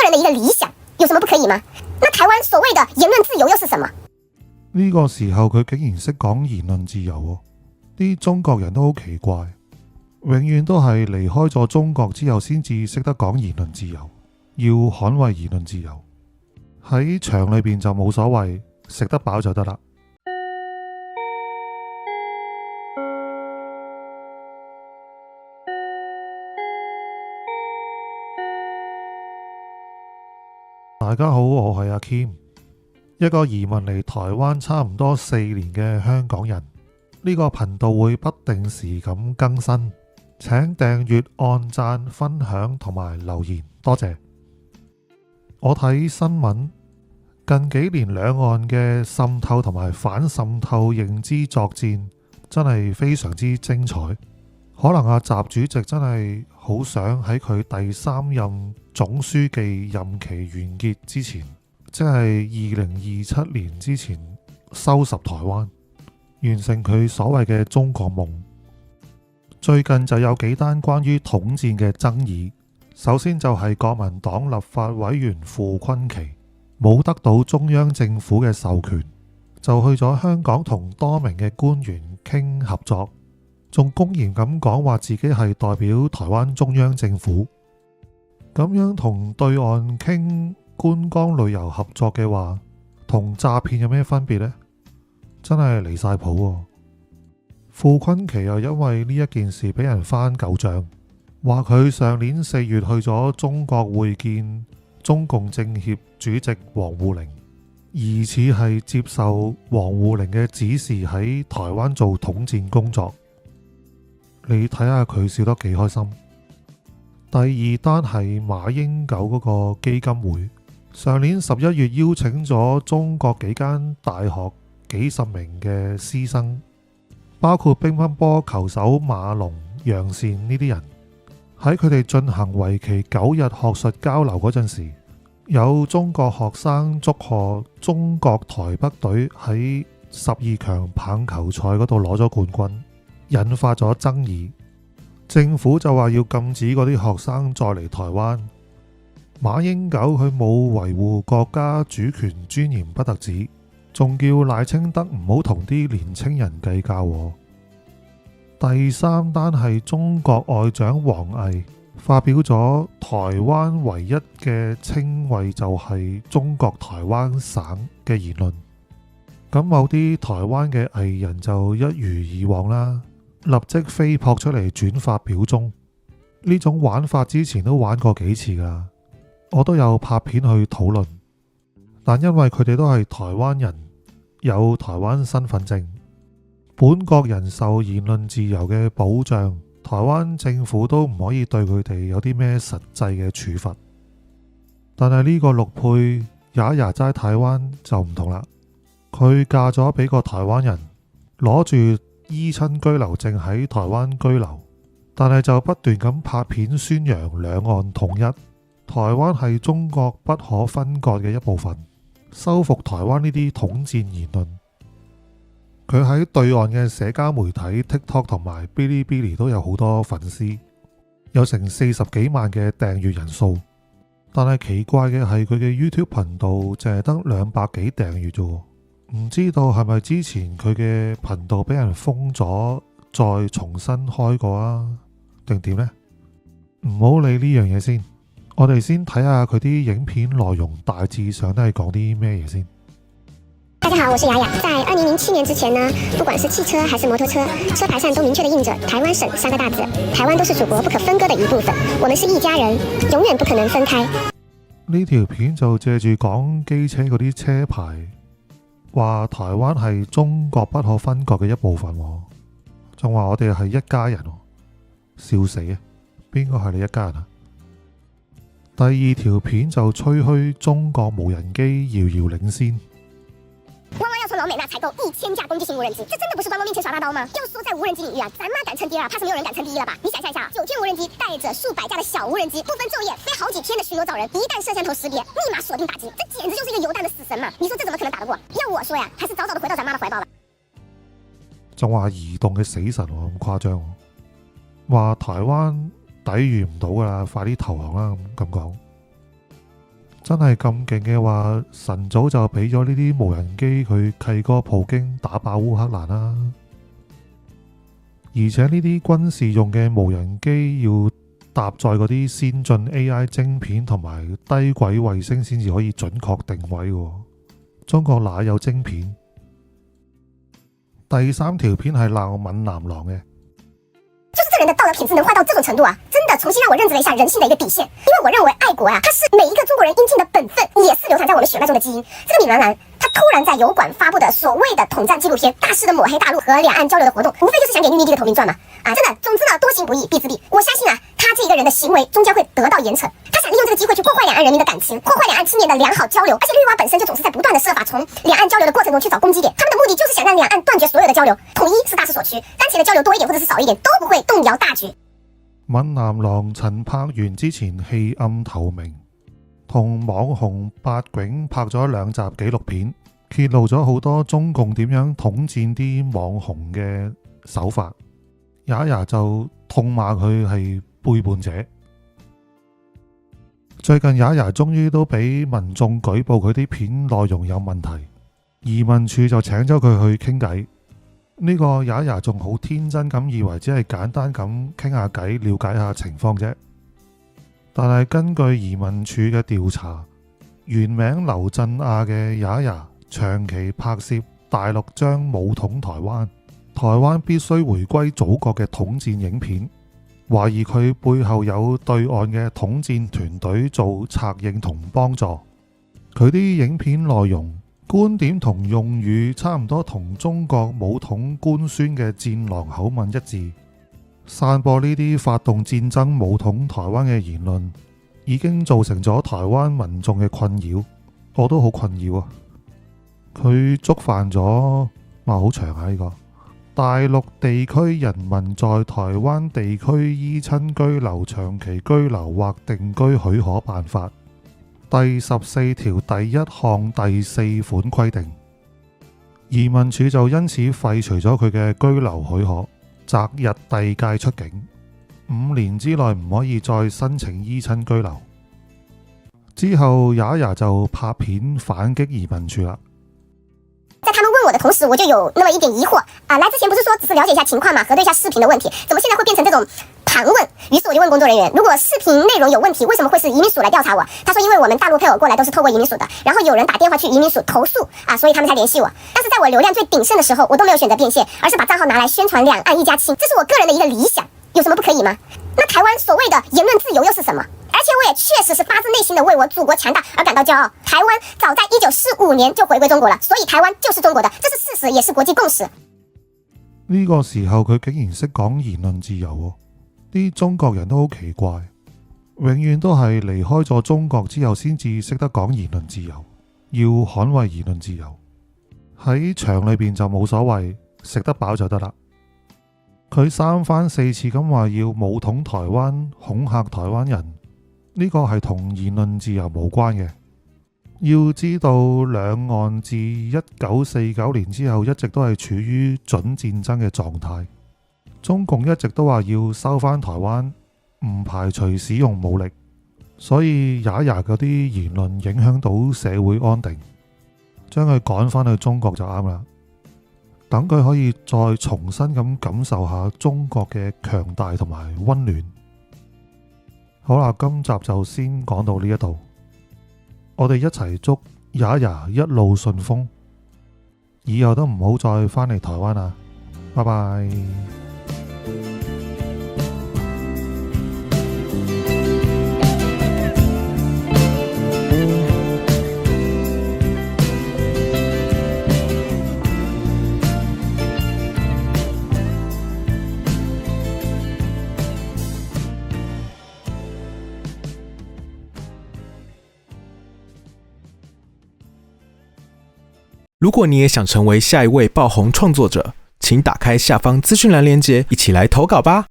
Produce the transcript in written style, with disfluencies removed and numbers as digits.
人的一個理想，有什麼不可以嗎？那台灣所謂的言論自由又是什麼？呢個時候佢竟然識講言論自由喎，啲中國人都好奇怪，永遠都係離開咗中國之後先至識得講言論自由，要捍衛言論自由。喺場裏邊就冇所謂，食得飽就得啦。大家好，我係阿 Kim， 一個移民嚟台灣差唔多4年嘅香港人。呢個頻道會不定時咁更新，請訂閱、按讚、分享同埋留言，多謝。我睇新聞，近幾年兩岸嘅滲透同埋反滲透認知作戰真係非常之精彩。可能阿習主席真係好想喺佢第3任總書記任期完結之前，即係2027年之前收拾台灣，完成佢所謂嘅中國夢。最近就有幾單關於統戰嘅爭議。首先就係國民黨立法委員傅崑萁冇得到中央政府嘅授權，就去咗香港同多名嘅官員傾合作，仲公然咁講話自己係代表台灣中央政府。咁樣同對岸傾觀光旅遊合作嘅話，同詐騙有咩分別呢？真係離晒譜喎。傅崑萁又因為呢一件事俾人翻舊賬，話佢上年4月去咗中國會見中共政協主席王滬寧，疑似係接受王滬寧嘅指示喺台灣做統戰工作。你睇下佢笑得幾開心。第二單係馬英九嗰個基金會，上年11月邀請咗中國幾間大學幾十名嘅師生，包括乒乓波球手馬龍、楊善呢啲人，喺佢哋進行為期9日學術交流嗰陣時，有中國學生祝賀中國台北隊喺12強棒球賽嗰度攞咗冠軍，引發咗爭議。政府就話要禁止嗰啲學生再嚟台灣。馬英九佢冇維護國家主權尊嚴不特止，仲叫賴清德唔好同啲年青人計較。第三單係中國外長王毅發表咗台灣唯一嘅稱謂就係中國台灣省嘅言論。咁某啲台灣嘅藝人就一如以往啦，立即飛撲出嚟轉發表忠。呢種玩法之前都玩過幾次㗎，我都有拍片去討論。但因為佢哋都係台灣人，有台灣身份證，本國人受言論自由嘅保障，台灣政府都唔可以對佢哋有啲咩實際嘅處罰。但係呢個陸配也也齋台灣就唔同啦，佢嫁咗俾個台灣人，攞住依親居留證喺台灣居留，但係就不斷咁拍片宣揚兩岸統一，台灣係中國不可分割嘅一部分，收復台灣呢啲統戰言論。佢喺對岸嘅社交媒體 TikTok 同埋 Bilibili 都有好多粉絲，有成40幾萬嘅訂閱人數。但係奇怪嘅係佢嘅 YouTube 頻道淨係得200幾訂閱啫。唔知道係咪之前佢嘅頻道俾人封咗，再重新開過啊？定點呢？唔好理呢樣嘢先，我哋先睇下佢啲影片內容大致上都係講啲咩嘢先。大家好，我是雅雅。在2007年之前呢，不管是汽車還是摩托車，車牌上都明確地印着台灣省3個大字，台灣都是祖國不可分割的一部分，我們是一家人，永遠不可能分開。呢條片就借住講機車嗰啲車牌，話台灣係中國不可分割嘅一部分，仲話我哋係一家人，笑死啊！邊個係你一家人啊？第二條片就吹噓中國無人機遙遙領先。汪汪要從老美那採購1000架攻擊型無人機，這真的不是觀眾面前耍大刀嗎？要說在無人機領域啊，咱媽敢稱第二，怕是沒有人敢稱第一了吧？你想象一下，9件無人機帶着數百架的小無人機，不分晝夜飛好幾天的巡邏找人，一旦攝像頭識別，立馬鎖定打擊，這簡直就是一個油彈的死神嘛！你說這怎麼可能打得過？要我說呀，還是早早的回到咱媽的懷抱吧。仲話移動嘅死神咁誇張，話台灣抵禦唔到噶啦，快啲投降啦咁講。真係咁勁嘅話，晨早就俾咗呢啲無人機佢契哥普京打爆烏克蘭啦。而且呢啲軍事用嘅無人機要搭載嗰啲先進 AI 晶片同埋低軌衛星先至可以準確定位喎。中國哪有晶片？第3條片係鬧閩南郎嘅。就是這人的道德品質能壞到這種程度啊！真的重新讓我認知了一下人性的一個底線。因為我認為愛國啊，它是每一個中國人應盡的本分，也是流傳在我們血脈中的基因。這個米蘭蘭，他突然在油管發布的所謂的統戰紀錄片，大肆的抹黑大陸和兩岸交流的活動，無非就是想給綠綠地的投名狀嘛！啊，真的，總之呢，多行不義必自斃。我相信啊，他這一個人的行為終將會得到嚴懲。他想利用這個機會去破壞兩岸人民的感情，破壞兩岸青年的良好交流。而且綠娃本身就總是在不斷的設法從兩岸交流的過程中去找攻擊點，他們的目的就是想讓兩岸斷絕所有的交流，統一是大勢所趨，當前的交流多一點或者是少一點都不會動搖大局。閩南郎陳柏元之前棄暗投明，同網紅八囧拍咗2集紀錄片，揭露咗好多中共點樣統戰啲網紅嘅手法。也就痛罵佢係背叛者。最近也終於都俾民眾舉報佢啲片內容有問題，移民署就請咗佢去傾偈。呢個也仲好天真咁以為只係簡單咁傾下偈，了解下情況啫。但係根據移民署嘅調查，原名劉振亞嘅也長期拍攝大陸將武統台灣、台灣必須回歸祖國嘅統戰影片，懷疑佢背後有對岸嘅統戰團隊做策應同幫助。佢啲影片內容、觀點同用語差唔多同中國武統官宣嘅戰狼口吻一致，散播呢啲發動戰爭武統台灣嘅言論，已經造成咗台灣民眾嘅困擾。我都好困擾啊！佢觸犯咗，好長啊呢個大陸地區人民在台灣地區依親居留、長期居留或定居許可辦法第14條第1項第4款規定，移民署就因此廢除咗佢嘅居留許可，擇日遞解出境，5年之內唔可以再申請依親居留。之後也就拍片反擊移民署啦。在他們問我的同時，我就有那麼一點疑惑啊！來之前不是說只是了解一下情況嘛，核對一下視頻的問題，怎麼現在會變成這種盤問？於是我就問工作人員，如果視頻內容有問題，為什麼會是移民署來調查我？他說因為我們大陸配偶過來都是透過移民署的，然後有人打電話去移民署投訴啊，所以他們才聯繫我。但是在我流量最鼎盛的時候，我都沒有選擇變現，而是把賬號拿來宣傳兩岸一家親，這是我個人的一個理想，有什麼不可以嗎？那台灣所謂的言論自由又是什麼？而且我也確實是發自內心的為我祖國強大而感到驕傲。台灣早在1945年就回歸中國了，所以台灣就是中國的，這是事實，也是國際共識。呢個時候佢竟然識講言論自由喎，啲中國人都好奇怪，永遠都係離開咗中國之後先至識得講言論自由，要捍衛言論自由。喺場裏邊就冇所謂，食得飽就得啦。佢3番4次咁話要武統台灣，恐嚇台灣人。呢個係同言論自由無關嘅。要知道兩岸自1949年之後一直都係處於準戰爭嘅狀態，中共一直都話要收返台灣，唔排除使用武力，所以也嗰啲言論影響到社會安定，將佢趕返去中國就啱啦。等佢可以再重新咁感受下中國嘅強大同埋溫暖。好啦，今集就先講到呢一度，我哋一齊祝也一路順風，以後都唔好再返嚟台灣啦，拜拜。如果你也想成為下一位爆紅創作者，請打開下方資訊欄鏈接，一起來投稿吧。